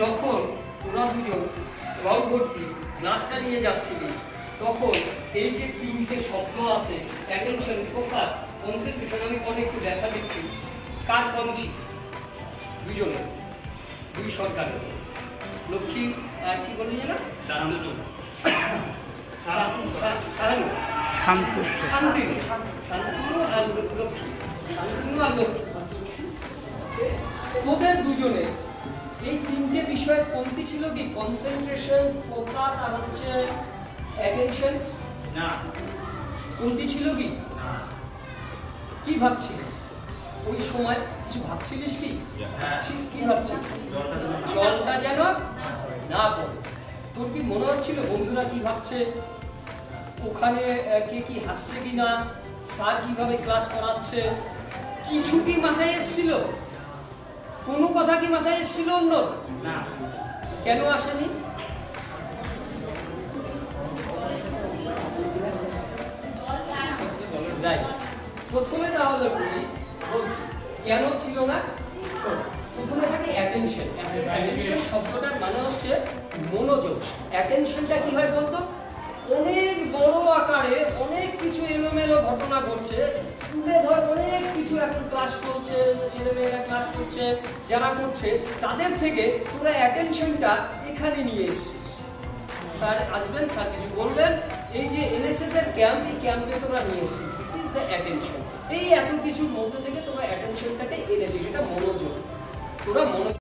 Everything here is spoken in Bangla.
যখন তোরা দুজন জল ভর্তি গ্লাসটা নিয়ে যাচ্ছিলি তখন এই যে তিনটে শব্দ আছে অ্যাটেনশন, ফোকাস, কনসেন্ট্রেশন, আমি পরে একটু দেখা দিচ্ছি কার কম ছিল? দুজনে, দুই সরকারের লক্ষ্মী আর কি বলে যেন শান্তনু আর লক্ষ্মী, শান্তনু আর লক্ষ্মী। তোদের দুজনে এই তিনটে বিষয়ের কমতি ছিল কি? কনসেন্ট্রেশন, ফোকাস আর হচ্ছে অ্যাটেনশন। না, কমতি ছিল কি? না। কি ভাবছিলিস ওই সময়? কিছু ভাবছিলিস কি? কি ভাবছিলিস? জলটা যেন না পড়ে। তোর কি মনে হচ্ছিল বন্ধুরা কি ভাবছে, ওখানে কে কি হাসছে কিনা, স্যার কিভাবে ক্লাস করাচ্ছে? কিছু কি মাথায় এসেছিল? কোনো কথা কি মাথায় এসেছিল অন্য? না। কেন আসেনি? যাই প্রথমে তাহলে বলি, বলছি কেন ছিল না। প্রথমে থাকে অ্যাটেনশন। অ্যাটেনশন শব্দটার মানে হচ্ছে মনোযোগ। অ্যাটেনশনটা কি হয় বলতো? অনেক বড় আকারে অনেক কিছু এলোমেলো ঘটনা ঘটছে স্কুলে, ধর অনেক কিছু এখন ক্লাস করছে, ছেলেমেয়েরা ক্লাস করছে, যারা করছে তাদের থেকে তোরা অ্যাটেনশনটা এখানে নিয়ে এসছিস। স্যার আসবেন, স্যার কিছু বলবেন, এই যে এনএসএস এর ক্যাম্প, এই ক্যাম্পে তোরা নিয়ে এসছিস। This is the attention. এই এত কিছুর মধ্যে থেকে তোরা অ্যাটেনশনটাকে এনেছিস, এটা মনোযোগ। তোরা মনোযোগ